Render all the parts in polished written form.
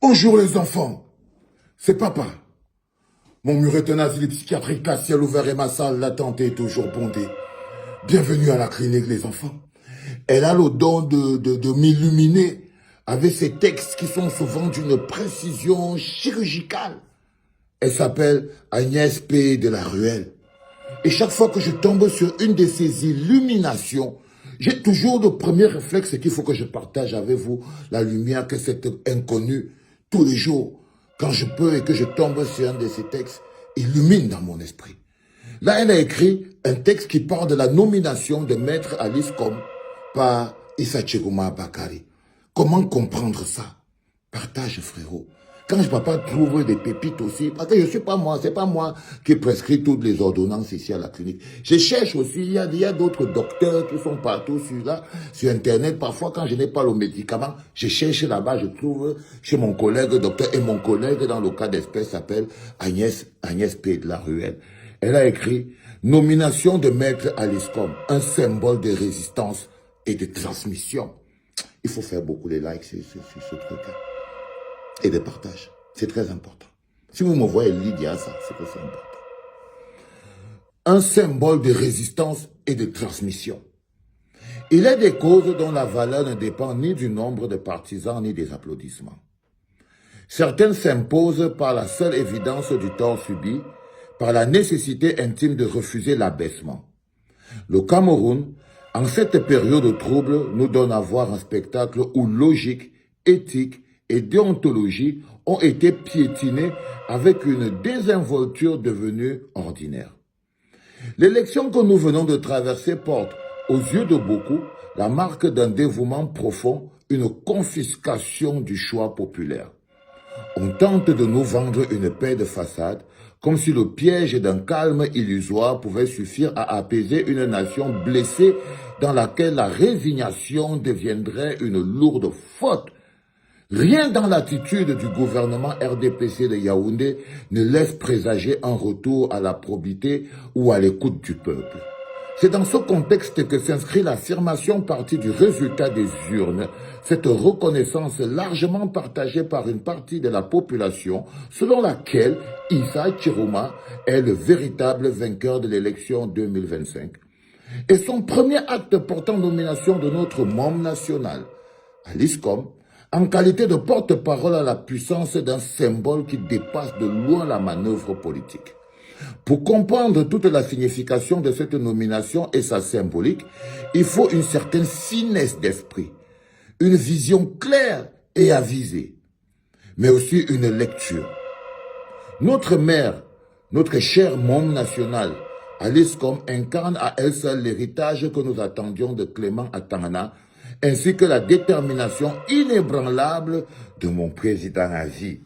Bonjour les enfants, c'est papa. Mon mur est un asile psychiatrique à ciel ouvert et ma salle d'attente est toujours bondée. Bienvenue à la clinique les enfants. Elle a le don de m'illuminer avec ses textes qui sont souvent d'une précision chirurgicale. Elle s'appelle Agnès P. de la Ruelle. Et chaque fois que je tombe sur une de ces illuminations, j'ai toujours le premier réflexe qu'il faut que je partage avec vous la lumière que cet inconnu, tous les jours, quand je peux et que je tombe sur un de ces textes, illumine dans mon esprit. Là, elle a écrit un texte qui parle de la nomination de Maître Alice Com par Issa Chiroma Bakari. Comment comprendre ça? Partage, frérot. Quand je papa trouve des pépites aussi, parce que je suis pas moi, c'est pas moi qui prescris toutes les ordonnances ici à la clinique. Je cherche aussi, il y a d'autres docteurs qui sont partout sur Internet. Parfois, quand je n'ai pas le médicament, je cherche là-bas, je trouve chez mon collègue docteur, et mon collègue, dans le cas d'espèce, s'appelle Agnès P. de la Ruelle. Elle a écrit « Nomination de Maître Alice Com, un symbole de résistance et de transmission ». Il faut faire beaucoup de likes sur ce truc-là. Et de partage. C'est très important. Si vous me voyez lire ça, c'est que c'est important. Un symbole de résistance et de transmission. Il est des causes dont la valeur ne dépend ni du nombre de partisans ni des applaudissements. Certaines s'imposent par la seule évidence du tort subi, par la nécessité intime de refuser l'abaissement. Le Cameroun, en cette période trouble, nous donne à voir un spectacle où logique, éthique et déontologie ont été piétinés avec une désinvolture devenue ordinaire. L'élection que nous venons de traverser porte, aux yeux de beaucoup, la marque d'un dévouement profond, une confiscation du choix populaire. On tente de nous vendre une paix de façade, comme si le piège d'un calme illusoire pouvait suffire à apaiser une nation blessée dans laquelle la résignation deviendrait une lourde faute. Rien dans l'attitude du gouvernement RDPC de Yaoundé ne laisse présager un retour à la probité ou à l'écoute du peuple. C'est dans ce contexte que s'inscrit l'affirmation partie du résultat des urnes, cette reconnaissance largement partagée par une partie de la population selon laquelle Issa Chiroma est le véritable vainqueur de l'élection 2025. Et son premier acte portant nomination de notre membre national, Alice Com, en qualité de porte-parole à la puissance d'un symbole qui dépasse de loin la manœuvre politique. Pour comprendre toute la signification de cette nomination et sa symbolique, il faut une certaine finesse d'esprit, une vision claire et avisée, mais aussi une lecture. Notre mère, notre cher membre national, Alice Com, incarne à elle seule l'héritage que nous attendions de Clément Atangana, ainsi que la détermination inébranlable de mon président à vie.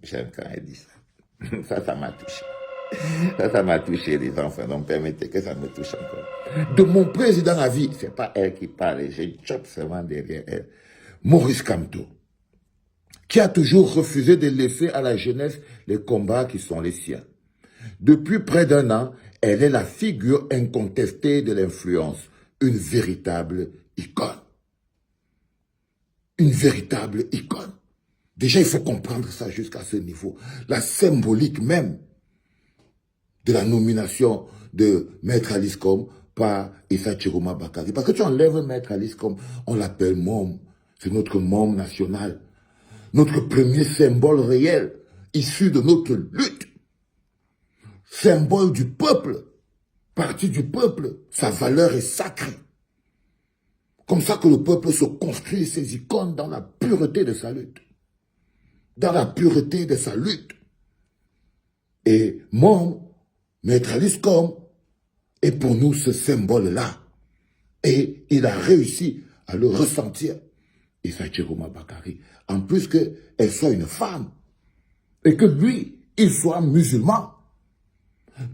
J'aime quand elle dit ça. Ça m'a touché. Ça m'a touché, les enfants. Donc, permettez que ça me touche encore. De mon président à vie, c'est pas elle qui parle, j'ai chope seulement derrière elle. Maurice Kamto, qui a toujours refusé de laisser à la jeunesse les combats qui sont les siens. Depuis près d'un an, elle est la figure incontestée de l'influence, une véritable icône. Une véritable icône. Déjà, il faut comprendre ça jusqu'à ce niveau. La symbolique même de la nomination de Maître Alice Com par Issa Chiroma Bakari. Parce que tu enlèves Maître Alice Com, on l'appelle môme. C'est notre môme national. Notre premier symbole réel, issu de notre lutte. Symbole du peuple, parti du peuple, sa valeur est sacrée. Comme ça que le peuple se construit ses icônes dans la pureté de sa lutte. Dans la pureté de sa lutte. Et mon Maître Alice Com est pour nous ce symbole-là. Et il a réussi à le ressentir. Issa Chiroma Bakari. En plus qu'elle soit une femme. Et que lui, il soit musulman.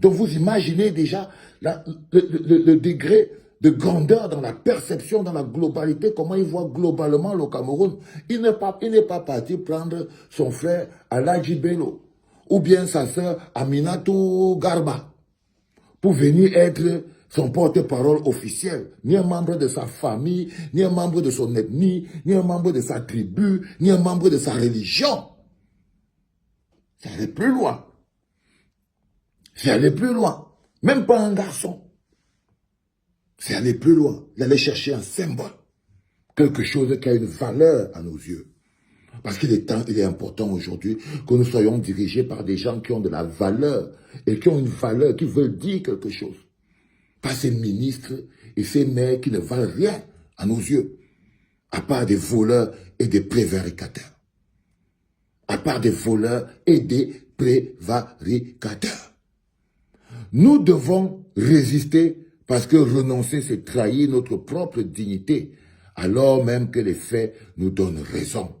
Donc vous imaginez déjà le degré de grandeur dans la perception, dans la globalité, comment il voit globalement le Cameroun. Il n'est pas parti prendre son frère Aladji Bello ou bien sa sœur Aminatou Garba pour venir être son porte-parole officiel, ni un membre de sa famille, ni un membre de son ethnie, ni un membre de sa tribu, ni un membre de sa religion. C'est aller plus loin. C'est aller plus loin. Même pas un garçon. C'est aller plus loin. D'aller chercher un symbole. Quelque chose qui a une valeur à nos yeux. Parce qu'il est important aujourd'hui que nous soyons dirigés par des gens qui ont de la valeur et qui ont une valeur, qui veulent dire quelque chose. Pas ces ministres et ces maires qui ne valent rien à nos yeux, à part des voleurs et des prévaricateurs. À part des voleurs et des prévaricateurs. Nous devons résister parce que renoncer, c'est trahir notre propre dignité, alors même que les faits nous donnent raison.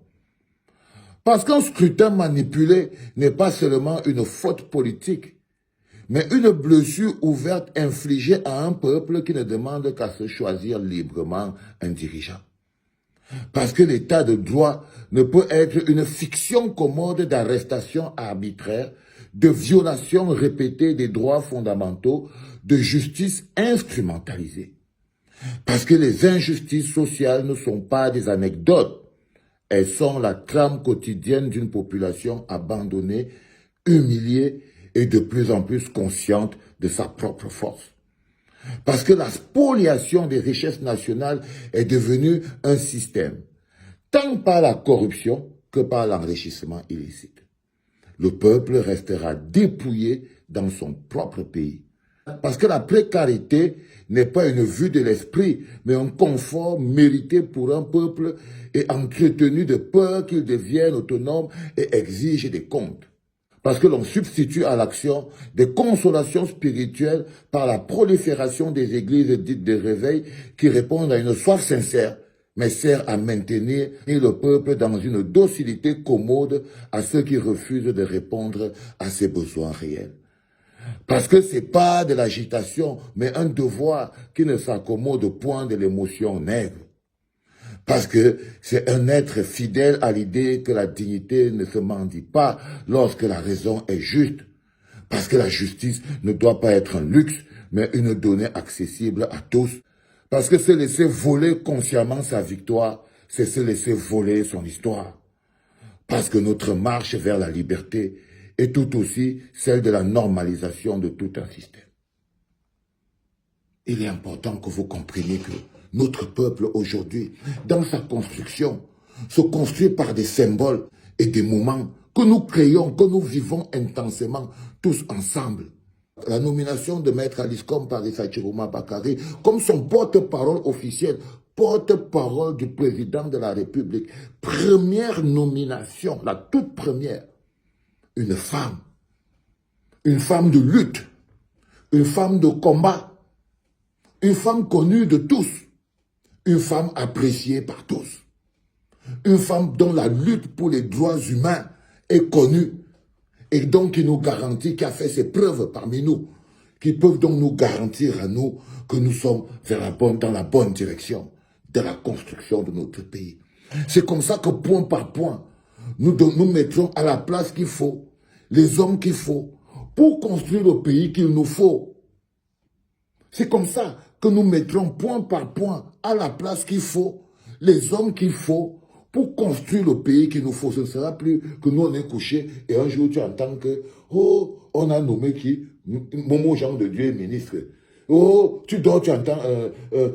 Parce qu'un scrutin manipulé n'est pas seulement une faute politique, mais une blessure ouverte infligée à un peuple qui ne demande qu'à se choisir librement un dirigeant. Parce que l'état de droit ne peut être une fiction commode d'arrestation arbitraire, de violation répétée des droits fondamentaux, de justice instrumentalisée. Parce que les injustices sociales ne sont pas des anecdotes. Elles sont la trame quotidienne d'une population abandonnée, humiliée et de plus en plus consciente de sa propre force. Parce que la spoliation des richesses nationales est devenue un système, tant par la corruption que par l'enrichissement illicite. Le peuple restera dépouillé dans son propre pays. Parce que la précarité n'est pas une vue de l'esprit, mais un confort mérité pour un peuple et entretenu de peur qu'il devienne autonome et exige des comptes. Parce que l'on substitue à l'action des consolations spirituelles par la prolifération des églises dites de réveil qui répondent à une soif sincère, mais sert à maintenir le peuple dans une docilité commode à ceux qui refusent de répondre à ses besoins réels. Parce que ce n'est pas de l'agitation, mais un devoir qui ne s'accommode point de l'émotion nègre. Parce que c'est un être fidèle à l'idée que la dignité ne se mendie pas lorsque la raison est juste. Parce que la justice ne doit pas être un luxe, mais une donnée accessible à tous. Parce que se laisser voler consciemment sa victoire, c'est se laisser voler son histoire. Parce que notre marche vers la liberté est tout aussi celle de la normalisation de tout un système. Il est important que vous compreniez que notre peuple aujourd'hui, dans sa construction, se construit par des symboles et des moments que nous créons, que nous vivons intensément tous ensemble. La nomination de Maître Aliscom Parissa Chiroma Bakary comme son porte-parole officiel, porte-parole du président de la République, première nomination, la toute première, une femme de lutte, une femme de combat, une femme connue de tous, une femme appréciée par tous, une femme dont la lutte pour les droits humains est connue et donc qui nous garantit, qui a fait ses preuves parmi nous, qui peuvent donc nous garantir à nous que nous sommes dans la bonne direction de la construction de notre pays. C'est comme ça que point par point, nous mettrons à la place qu'il faut, les hommes qu'il faut, pour construire le pays qu'il nous faut. C'est comme ça que nous mettrons point par point à la place qu'il faut, les hommes qu'il faut, pour construire le pays qu'il nous faut. Ce ne sera plus que nous on est couchés et un jour tu entends que, oh, on a nommé qui? Momo Jean de Dieu est ministre. Oh, tu dors, tu entends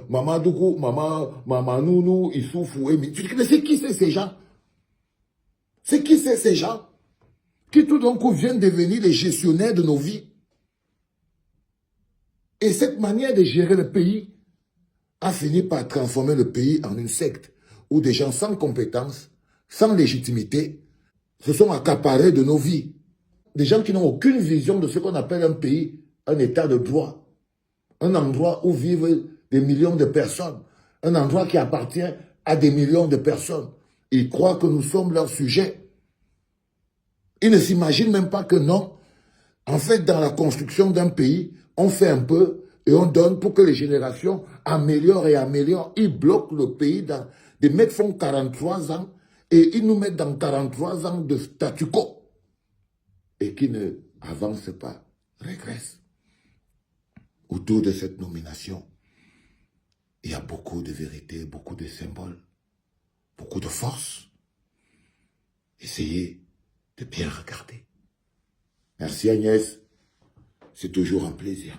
Maman Dougou, Maman Nounou, Issoufou, mais c'est qui c'est ces gens? C'est qui c'est ces gens qui tout d'un coup viennent devenir les gestionnaires de nos vies? Et cette manière de gérer le pays a fini par transformer le pays en une secte où des gens sans compétences, sans légitimité, se sont accaparés de nos vies. Des gens qui n'ont aucune vision de ce qu'on appelle un pays, un état de droit, un endroit où vivent des millions de personnes, un endroit qui appartient à des millions de personnes. Ils croient que nous sommes leurs sujets. Ils ne s'imaginent même pas que non. En fait, dans la construction d'un pays, on fait un peu et on donne pour que les générations améliorent et améliorent. Ils bloquent le pays. Des mecs font 43 ans et ils nous mettent dans 43 ans de statu quo. Et qui ne avancent pas, régressent. autour de cette nomination, il y a beaucoup de vérité, beaucoup de symboles, beaucoup de force. Essayez de bien regarder. Merci Agnès, c'est toujours un plaisir.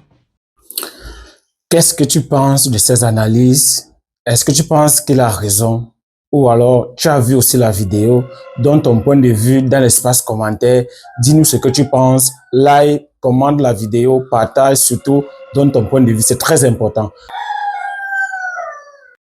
Qu'est-ce que tu penses de ces analyses? Est-ce que tu penses qu'il a raison? Ou alors, tu as vu aussi la vidéo, donne ton point de vue dans l'espace commentaire, dis-nous ce que tu penses, like, commente la vidéo, partage surtout, donne ton point de vue, c'est très important.